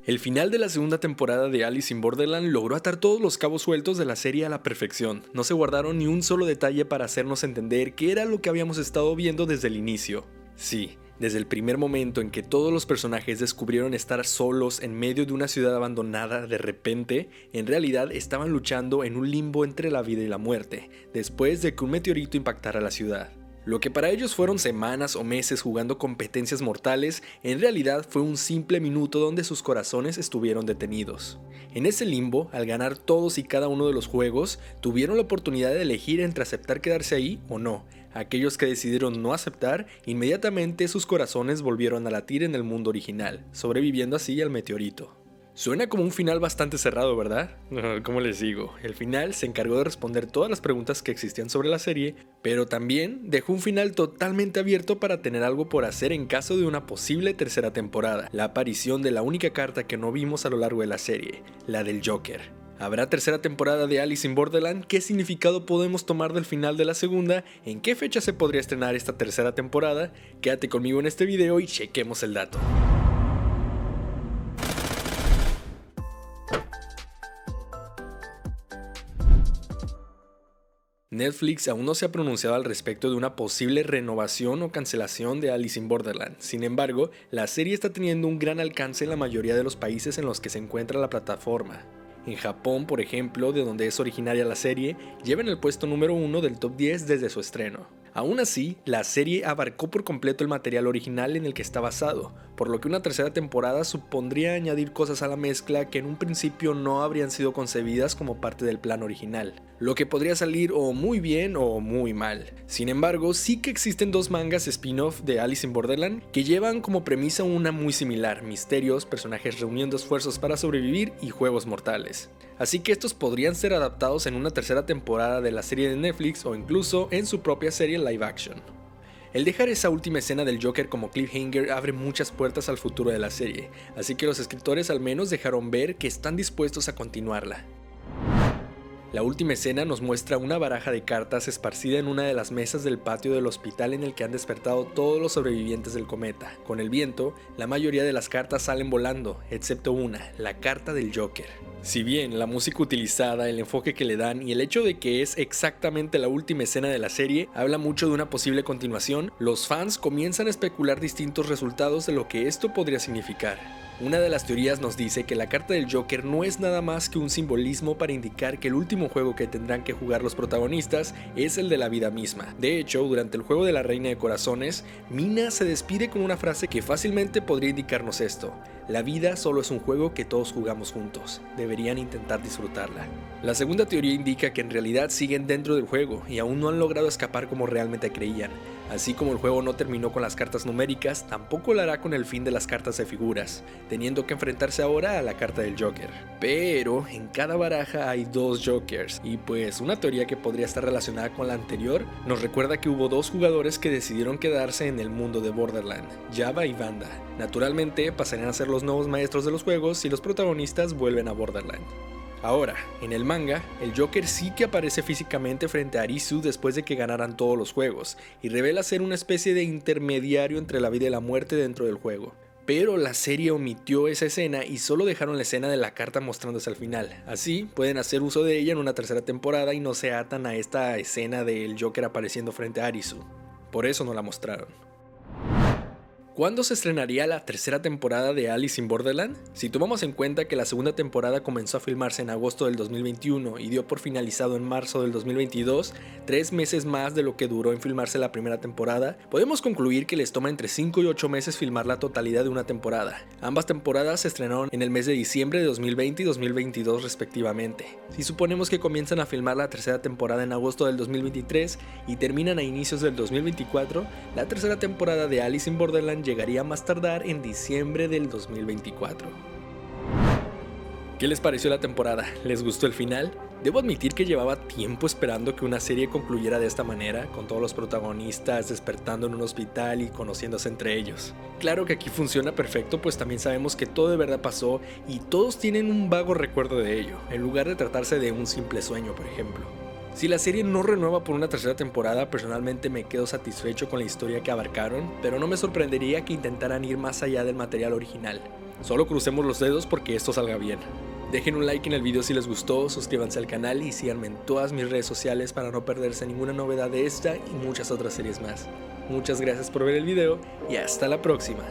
El final de la segunda temporada de Alice in Borderland logró atar todos los cabos sueltos de la serie a la perfección. No se guardaron ni un solo detalle para hacernos entender qué era lo que habíamos estado viendo desde el inicio. Sí, desde el primer momento en que todos los personajes descubrieron estar solos en medio de una ciudad abandonada de repente, en realidad estaban luchando en un limbo entre la vida y la muerte, después de que un meteorito impactara la ciudad. Lo que para ellos fueron semanas o meses jugando competencias mortales, en realidad fue un simple minuto donde sus corazones estuvieron detenidos. En ese limbo, al ganar todos y cada uno de los juegos, tuvieron la oportunidad de elegir entre aceptar quedarse ahí o no. Aquellos que decidieron no aceptar, inmediatamente sus corazones volvieron a latir en el mundo original, sobreviviendo así al meteorito. Suena como un final bastante cerrado, ¿verdad? Como les digo, el final se encargó de responder todas las preguntas que existían sobre la serie, pero también dejó un final totalmente abierto para tener algo por hacer en caso de una posible tercera temporada, la aparición de la única carta que no vimos a lo largo de la serie, la del Joker. ¿Habrá tercera temporada de Alice in Borderland? ¿Qué significado podemos tomar del final de la segunda? ¿En qué fecha se podría estrenar esta tercera temporada? Quédate conmigo en este video y chequemos el dato. Netflix aún no se ha pronunciado al respecto de una posible renovación o cancelación de Alice in Borderland. Sin embargo, la serie está teniendo un gran alcance en la mayoría de los países en los que se encuentra la plataforma. En Japón, por ejemplo, de donde es originaria la serie, lleva en el puesto número 1 del top 10 desde su estreno. Aún así, la serie abarcó por completo el material original en el que está basado, por lo que una tercera temporada supondría añadir cosas a la mezcla que en un principio no habrían sido concebidas como parte del plan original, lo que podría salir o muy bien o muy mal. Sin embargo, sí que existen dos mangas spin-off de Alice in Borderland que llevan como premisa una muy similar: misterios, personajes reuniendo esfuerzos para sobrevivir y juegos mortales. Así que estos podrían ser adaptados en una tercera temporada de la serie de Netflix o incluso en su propia serie live action. El dejar esa última escena del Joker como cliffhanger abre muchas puertas al futuro de la serie, así que los escritores al menos dejaron ver que están dispuestos a continuarla. La última escena nos muestra una baraja de cartas esparcida en una de las mesas del patio del hospital en el que han despertado todos los sobrevivientes del cometa. Con el viento, la mayoría de las cartas salen volando, excepto una, la carta del Joker. Si bien la música utilizada, el enfoque que le dan y el hecho de que es exactamente la última escena de la serie habla mucho de una posible continuación, los fans comienzan a especular distintos resultados de lo que esto podría significar. Una de las teorías nos dice que la carta del Joker no es nada más que un simbolismo para indicar que el último juego que tendrán que jugar los protagonistas es el de la vida misma. De hecho, durante el juego de la Reina de Corazones, Mina se despide con una frase que fácilmente podría indicarnos esto: la vida solo es un juego que todos jugamos juntos, deberían intentar disfrutarla. La segunda teoría indica que en realidad siguen dentro del juego y aún no han logrado escapar como realmente creían. Así como el juego no terminó con las cartas numéricas, tampoco lo hará con el fin de las cartas de figuras, teniendo que enfrentarse ahora a la carta del Joker. Pero en cada baraja hay dos Jokers, y pues una teoría que podría estar relacionada con la anterior nos recuerda que hubo dos jugadores que decidieron quedarse en el mundo de Borderland, Java y Vanda. Naturalmente pasarían a ser los nuevos maestros de los juegos si los protagonistas vuelven a Borderland. Ahora, en el manga, el Joker sí que aparece físicamente frente a Arisu después de que ganaran todos los juegos, y revela ser una especie de intermediario entre la vida y la muerte dentro del juego. Pero la serie omitió esa escena y solo dejaron la escena de la carta mostrándose al final. Así, pueden hacer uso de ella en una tercera temporada y no se atan a esta escena del Joker apareciendo frente a Arisu. Por eso no la mostraron. ¿Cuándo se estrenaría la tercera temporada de Alice in Borderland? Si tomamos en cuenta que la segunda temporada comenzó a filmarse en agosto del 2021 y dio por finalizado en marzo del 2022, 3 meses más de lo que duró en filmarse la primera temporada, podemos concluir que les toma entre 5 y 8 meses filmar la totalidad de una temporada. Ambas temporadas se estrenaron en el mes de diciembre de 2020 y 2022 respectivamente. Si suponemos que comienzan a filmar la tercera temporada en agosto del 2023 y terminan a inicios del 2024, la tercera temporada de Alice in Borderland llegaría a más tardar en diciembre del 2024. ¿Qué les pareció la temporada? ¿Les gustó el final? Debo admitir que llevaba tiempo esperando que una serie concluyera de esta manera, con todos los protagonistas despertando en un hospital y conociéndose entre ellos. Claro que aquí funciona perfecto, pues también sabemos que todo de verdad pasó y todos tienen un vago recuerdo de ello, en lugar de tratarse de un simple sueño, por ejemplo. Si la serie no renueva por una tercera temporada, personalmente me quedo satisfecho con la historia que abarcaron, pero no me sorprendería que intentaran ir más allá del material original. Solo crucemos los dedos porque esto salga bien. Dejen un like en el video si les gustó, suscríbanse al canal y síganme en todas mis redes sociales para no perderse ninguna novedad de esta y muchas otras series más. Muchas gracias por ver el video y hasta la próxima.